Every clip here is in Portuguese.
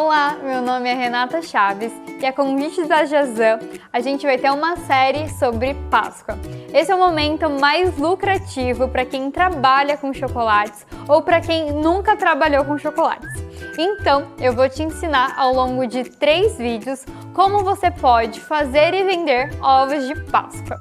Olá, meu nome é Renata Chaves e a convite da Jazan, a gente vai ter uma série sobre Páscoa. Esse é o momento mais lucrativo para quem trabalha com chocolates ou para quem nunca trabalhou com chocolates. Então, eu vou te ensinar ao longo de 3 vídeos como você pode fazer e vender ovos de Páscoa.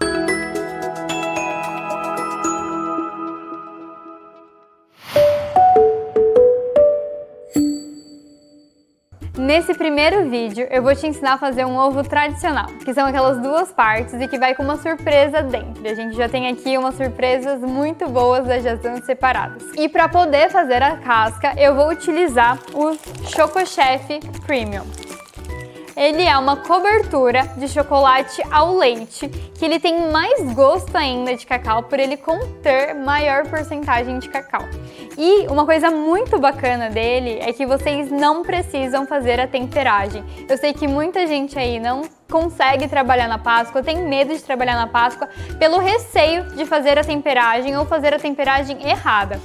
Nesse primeiro vídeo, eu vou te ensinar a fazer um ovo tradicional, que são aquelas 2 partes e que vai com uma surpresa dentro. A gente já tem aqui umas surpresas muito boas da Jazan separadas. E para poder fazer a casca, eu vou utilizar o Chocochef Premium. Ele é uma cobertura de chocolate ao leite, que ele tem mais gosto ainda de cacau por ele conter maior porcentagem de cacau. E uma coisa muito bacana dele é que vocês não precisam fazer a temperagem. Eu sei que muita gente aí não consegue trabalhar na Páscoa, tem medo de trabalhar na Páscoa pelo receio de fazer a temperagem ou fazer a temperagem errada.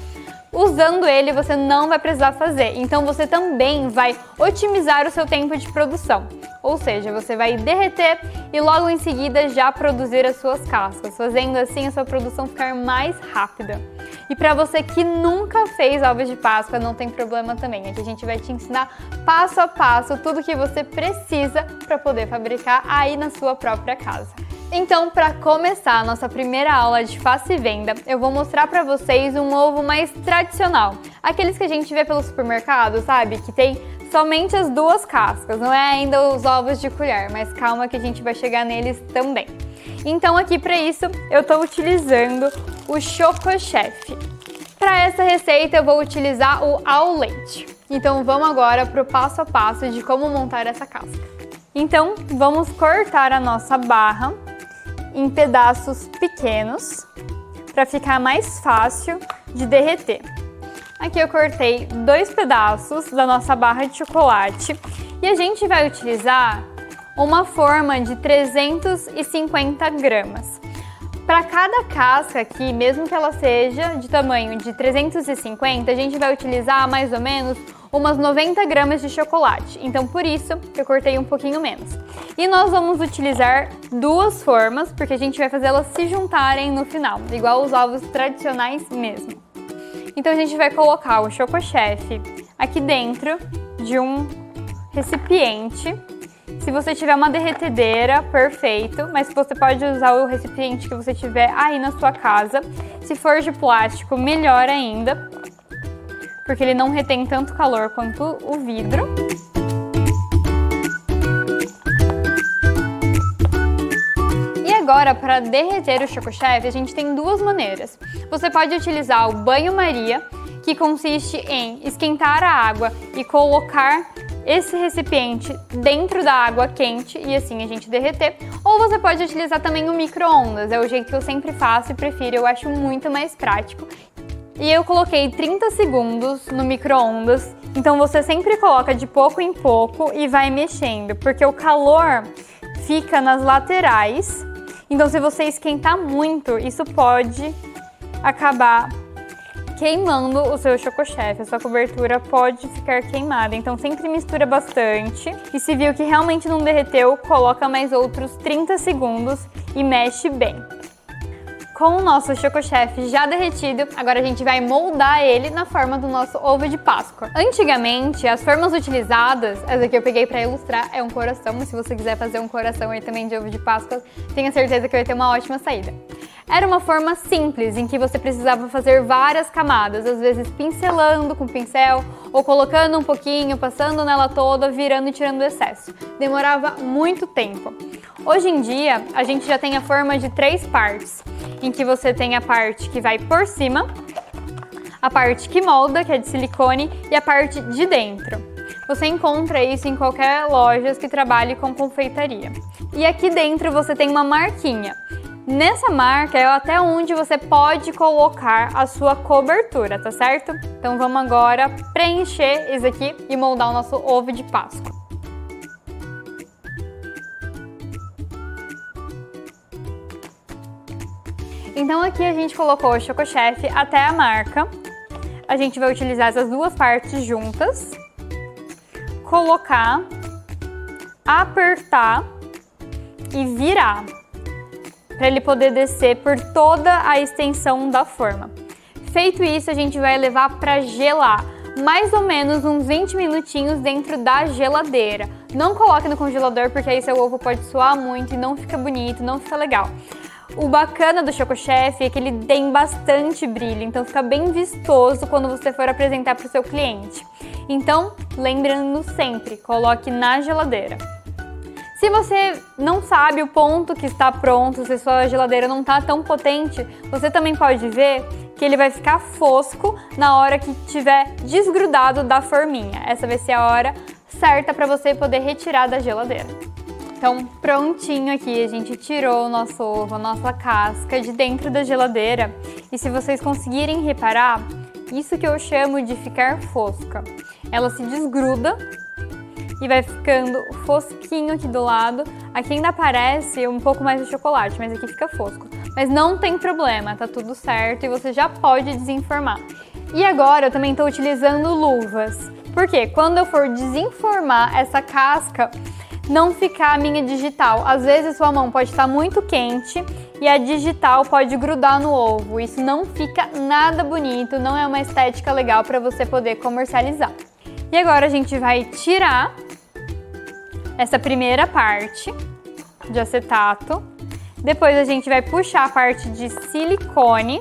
Usando ele, você não vai precisar fazer, então você também vai otimizar o seu tempo de produção. Ou seja, você vai derreter e logo em seguida já produzir as suas cascas, fazendo assim a sua produção ficar mais rápida. E para você que nunca fez ovos de Páscoa, não tem problema também. Aqui a gente vai te ensinar passo a passo tudo que você precisa para poder fabricar aí na sua própria casa. Então, para começar a nossa primeira aula de faça e venda, eu vou mostrar para vocês um ovo mais tradicional. Aqueles que a gente vê pelo supermercado, sabe? Que tem somente as 2 cascas, não é ainda os ovos de colher, mas calma que a gente vai chegar neles também. Então aqui para isso eu estou utilizando o Chocochef. Para essa receita eu vou utilizar o ao leite. Então vamos agora para o passo a passo de como montar essa casca. Então vamos cortar a nossa barra em pedaços pequenos para ficar mais fácil de derreter. Aqui eu cortei 2 pedaços da nossa barra de chocolate e a gente vai utilizar uma forma de 350 gramas. Para cada casca aqui, mesmo que ela seja de tamanho de 350, a gente vai utilizar mais ou menos umas 90 gramas de chocolate. Então por isso eu cortei um pouquinho menos. E nós vamos utilizar 2 formas, porque a gente vai fazer elas se juntarem no final, igual os ovos tradicionais mesmo. Então a gente vai colocar o Chocochef aqui dentro de um recipiente. Se você tiver uma derretedeira, perfeito, mas você pode usar o recipiente que você tiver aí na sua casa. Se for de plástico, melhor ainda, porque ele não retém tanto calor quanto o vidro. Agora, para derreter o Chocochef, a gente tem 2 maneiras. Você pode utilizar o banho-maria, que consiste em esquentar a água e colocar esse recipiente dentro da água quente e assim a gente derreter. Ou você pode utilizar também o micro-ondas, é o jeito que eu sempre faço e prefiro, eu acho muito mais prático. E eu coloquei 30 segundos no micro-ondas, então você sempre coloca de pouco em pouco e vai mexendo, porque o calor fica nas laterais. Então, se você esquentar muito, isso pode acabar queimando o seu Chocochef. A sua cobertura pode ficar queimada. Então, sempre mistura bastante. E se viu que realmente não derreteu, coloca mais outros 30 segundos e mexe bem. Com o nosso Chocochef já derretido, agora a gente vai moldar ele na forma do nosso ovo de Páscoa. Antigamente, as formas utilizadas, essa aqui eu peguei para ilustrar, é um coração, mas se você quiser fazer um coração aí também de ovo de Páscoa, tenha certeza que vai ter uma ótima saída. Era uma forma simples, em que você precisava fazer várias camadas, às vezes pincelando com pincel, ou colocando um pouquinho, passando nela toda, virando e tirando o excesso. Demorava muito tempo. Hoje em dia, a gente já tem a forma de 3 partes, em que você tem a parte que vai por cima, a parte que molda, que é de silicone, e a parte de dentro. Você encontra isso em qualquer loja que trabalhe com confeitaria. E aqui dentro você tem uma marquinha. Nessa marca é até onde você pode colocar a sua cobertura, tá certo? Então vamos agora preencher isso aqui e moldar o nosso ovo de Páscoa. Então aqui a gente colocou o Chocochef até a marca. A gente vai utilizar essas 2 partes juntas. colocar, apertar e virar, para ele poder descer por toda a extensão da forma. Feito isso, a gente vai levar para gelar, mais ou menos uns 20 minutinhos dentro da geladeira. Não coloque no congelador, porque aí seu ovo pode suar muito e não fica bonito, não fica legal. O bacana do Choco Chef é que ele tem bastante brilho, então fica bem vistoso quando você for apresentar para o seu cliente. Então, lembrando sempre, coloque na geladeira. Se você não sabe o ponto que está pronto, se sua geladeira não está tão potente, você também pode ver que ele vai ficar fosco na hora que tiver desgrudado da forminha. Essa vai ser a hora certa para você poder retirar da geladeira. Então, prontinho aqui, a gente tirou o nosso ovo, a nossa casca de dentro da geladeira. E se vocês conseguirem reparar, isso que eu chamo de ficar fosca. Ela se desgruda e vai ficando fosquinho aqui do lado. Aqui ainda aparece um pouco mais de chocolate, mas aqui fica fosco. Mas não tem problema, tá tudo certo e você já pode desenformar. E agora eu também estou utilizando luvas. Por quê? Quando eu for desenformar essa casca, não ficar a minha digital. Às vezes sua mão pode estar muito quente e a digital pode grudar no ovo. Isso não fica nada bonito, não é uma estética legal para você poder comercializar. E agora a gente vai tirar essa primeira parte de acetato. Depois a gente vai puxar a parte de silicone.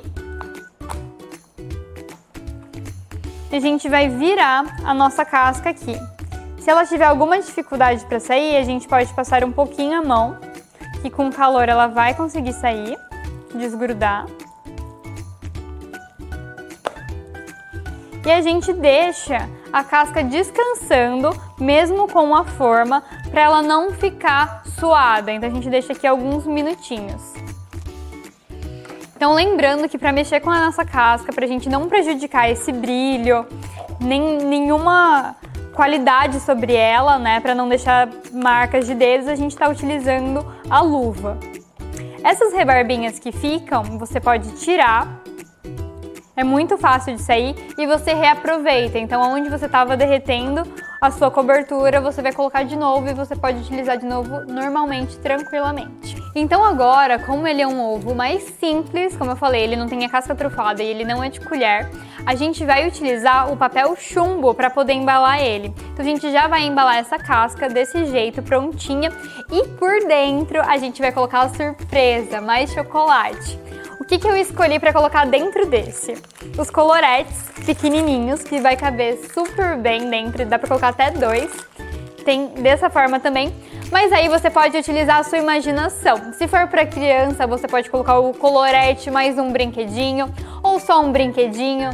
E a gente vai virar a nossa casca aqui. Se ela tiver alguma dificuldade para sair, a gente pode passar um pouquinho a mão, que com o calor ela vai conseguir sair, desgrudar. E a gente deixa a casca descansando, mesmo com a forma, para ela não ficar suada. Então a gente deixa aqui alguns minutinhos. Então lembrando que para mexer com a nossa casca, para a gente não prejudicar esse brilho, nenhuma qualidade sobre ela, né, para não deixar marcas de dedos, a gente está utilizando a luva. Essas rebarbinhas que ficam, você pode tirar, é muito fácil de sair e você reaproveita. Então, onde você estava derretendo a sua cobertura, você vai colocar de novo e você pode utilizar de novo normalmente, tranquilamente. Então agora, como ele é um ovo mais simples, como eu falei, ele não tem a casca trufada e ele não é de colher, a gente vai utilizar o papel chumbo para poder embalar ele. Então a gente já vai embalar essa casca desse jeito, prontinha, e por dentro a gente vai colocar a surpresa, mais chocolate. O que eu escolhi para colocar dentro desse? Os coloretes pequenininhos, que vai caber super bem dentro, dá para colocar até 2. Tem dessa forma também, mas aí você pode utilizar a sua imaginação. Se for para criança, você pode colocar o colorete mais um brinquedinho, ou só um brinquedinho.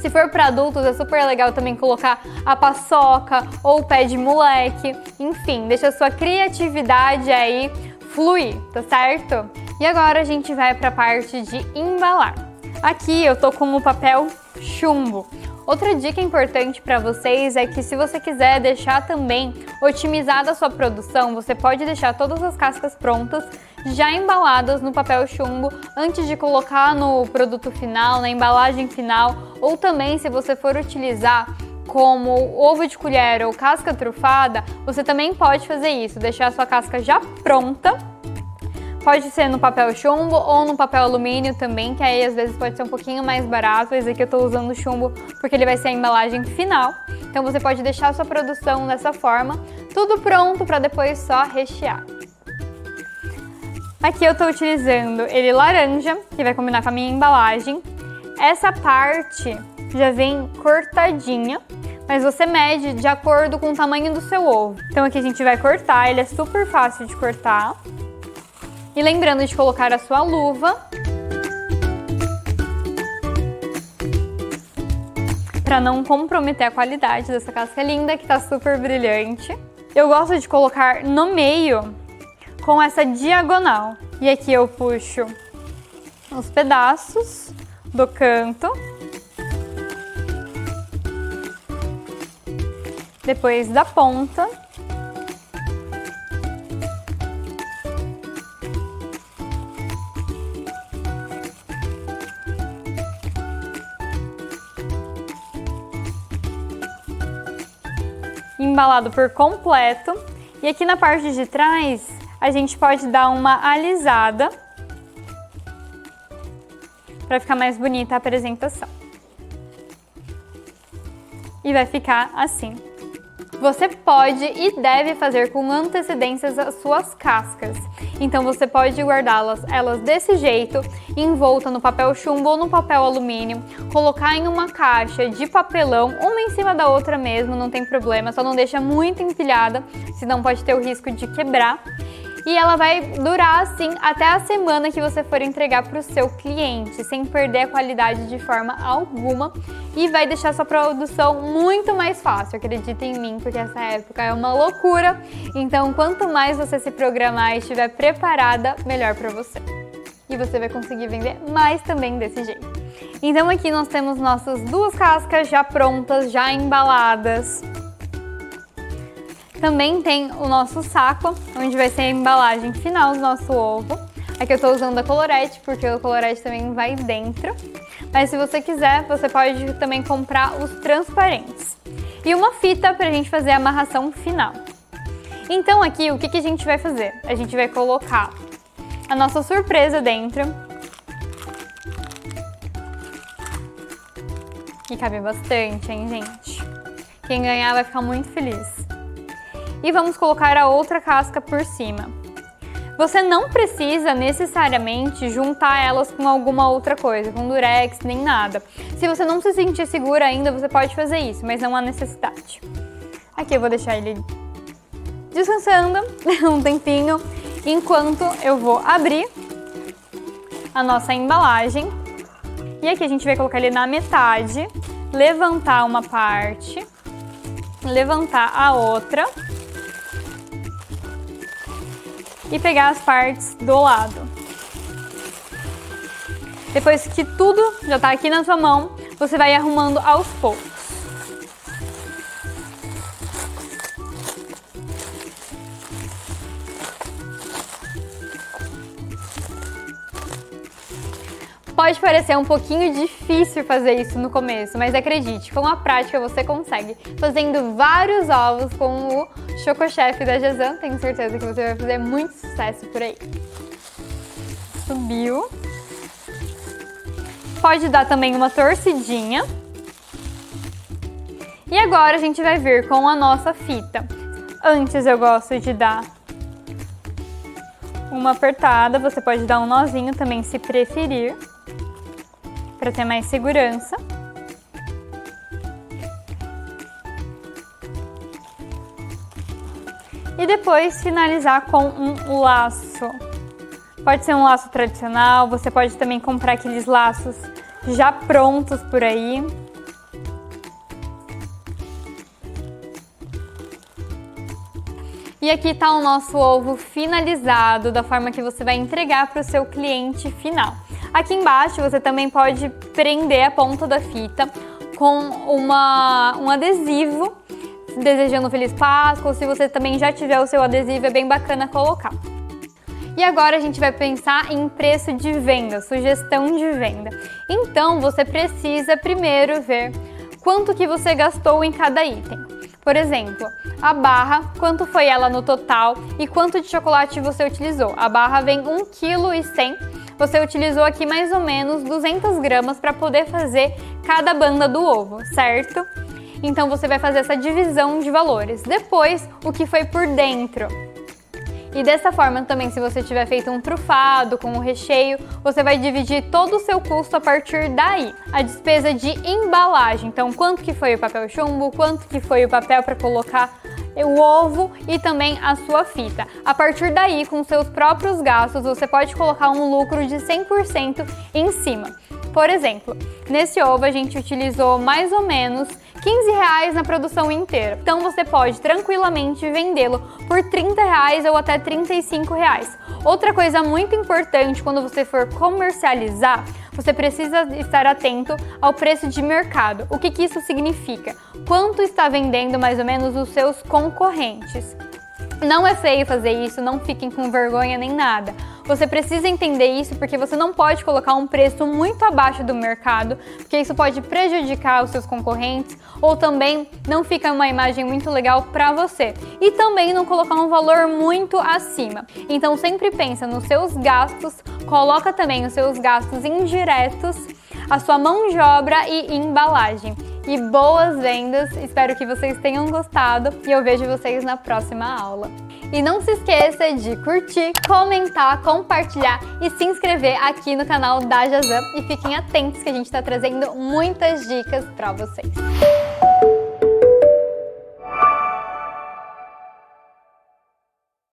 Se for para adultos, é super legal também colocar a paçoca ou o pé de moleque. Enfim, deixa a sua criatividade aí fluir, tá certo? E agora a gente vai para a parte de embalar. Aqui eu tô com o papel chumbo. Outra dica importante para vocês é que se você quiser deixar também otimizada a sua produção, você pode deixar todas as cascas prontas, já embaladas no papel chumbo, antes de colocar no produto final, na embalagem final, ou também se você for utilizar como ovo de colher ou casca trufada, você também pode fazer isso, deixar a sua casca já pronta. Pode ser no papel chumbo ou no papel alumínio também, que aí às vezes pode ser um pouquinho mais barato. Esse aqui eu tô usando chumbo porque ele vai ser a embalagem final. Então você pode deixar a sua produção dessa forma, tudo pronto para depois só rechear. Aqui eu tô utilizando ele laranja, que vai combinar com a minha embalagem. Essa parte já vem cortadinha, mas você mede de acordo com o tamanho do seu ovo. Então aqui a gente vai cortar, ele é super fácil de cortar. E lembrando de colocar a sua luva para não comprometer a qualidade dessa casca linda, que tá super brilhante. Eu gosto de colocar no meio com essa diagonal. E aqui eu puxo os pedaços do canto. Depois da ponta. embalado por completo. E aqui na parte de trás, a gente pode dar uma alisada para ficar mais bonita a apresentação. E vai ficar assim. Você pode e deve fazer com antecedência as suas cascas. Então você pode guardá-las desse jeito, envolta no papel chumbo ou no papel alumínio, colocar em uma caixa de papelão, uma em cima da outra mesmo, não tem problema, só não deixa muito empilhada, senão pode ter o risco de quebrar. E ela vai durar assim até a semana que você for entregar para o seu cliente, sem perder a qualidade de forma alguma, e vai deixar sua produção muito mais fácil, acredita em mim, porque essa época é uma loucura. Então, quanto mais você se programar e estiver preparada, melhor para você. E você vai conseguir vender mais também desse jeito. Então aqui nós temos nossas 2 cascas já prontas, já embaladas. Também tem o nosso saco, onde vai ser a embalagem final do nosso ovo. Aqui eu estou usando a Colorete, porque o Colorete também vai dentro. Mas se você quiser, você pode também comprar os transparentes. E uma fita para a gente fazer a amarração final. Então aqui, o que a gente vai fazer? A gente vai colocar a nossa surpresa dentro. E cabe bastante, hein, gente? Quem ganhar vai ficar muito feliz. E vamos colocar a outra casca por cima. Você não precisa necessariamente juntar elas com alguma outra coisa, com durex, nem nada. Se você não se sentir segura ainda, você pode fazer isso, mas não há necessidade. Aqui eu vou deixar ele descansando um tempinho, enquanto eu vou abrir a nossa embalagem. E aqui a gente vai colocar ele na metade, levantar uma parte, levantar a outra e pegar as partes do lado. Depois que tudo já está aqui na sua mão, você vai arrumando aos poucos. Pode parecer um pouquinho difícil fazer isso no começo, mas acredite, com a prática você consegue. Fazendo vários ovos com o Chocochef da Jazan, tenho certeza que você vai fazer muito sucesso por aí. Subiu. Pode dar também uma torcidinha. E agora a gente vai vir com a nossa fita. Antes eu gosto de dar uma apertada, você pode dar um nozinho também se preferir, para ter mais segurança. E depois finalizar com um laço. Pode ser um laço tradicional, você pode também comprar aqueles laços já prontos por aí. E aqui está o nosso ovo finalizado, da forma que você vai entregar para o seu cliente final. Aqui embaixo você também pode prender a ponta da fita com um adesivo, desejando Feliz Páscoa, ou se você também já tiver o seu adesivo, é bem bacana colocar. E agora a gente vai pensar em preço de venda, sugestão de venda. Então você precisa primeiro ver quanto que você gastou em cada item. Por exemplo, a barra, quanto foi ela no total e quanto de chocolate você utilizou. A barra vem 1,1 kg. Você utilizou aqui mais ou menos 200 gramas para poder fazer cada banda do ovo, certo? Então você vai fazer essa divisão de valores. Depois, o que foi por dentro. E dessa forma também, se você tiver feito um trufado com o recheio, você vai dividir todo o seu custo a partir daí. A despesa de embalagem, então quanto que foi o papel chumbo, quanto que foi o papel para colocar o ovo e também a sua fita. A partir daí, com seus próprios gastos, você pode colocar um lucro de 100% em cima. Por exemplo, nesse ovo a gente utilizou mais ou menos R$15 na produção inteira. Então você pode tranquilamente vendê-lo por R$30 ou até R$35. Outra coisa muito importante quando você for comercializar, você precisa estar atento ao preço de mercado. O que isso significa? Quanto está vendendo mais ou menos os seus concorrentes? Não é feio fazer isso, não fiquem com vergonha nem nada. Você precisa entender isso porque você não pode colocar um preço muito abaixo do mercado, porque isso pode prejudicar os seus concorrentes ou também não fica uma imagem muito legal para você. E também não colocar um valor muito acima. Então sempre pensa nos seus gastos, coloca também os seus gastos indiretos, a sua mão de obra e embalagem. E boas vendas! Espero que vocês tenham gostado e eu vejo vocês na próxima aula. E não se esqueça de curtir, comentar, compartilhar e se inscrever aqui no canal da Jazam. E fiquem atentos que a gente está trazendo muitas dicas para vocês.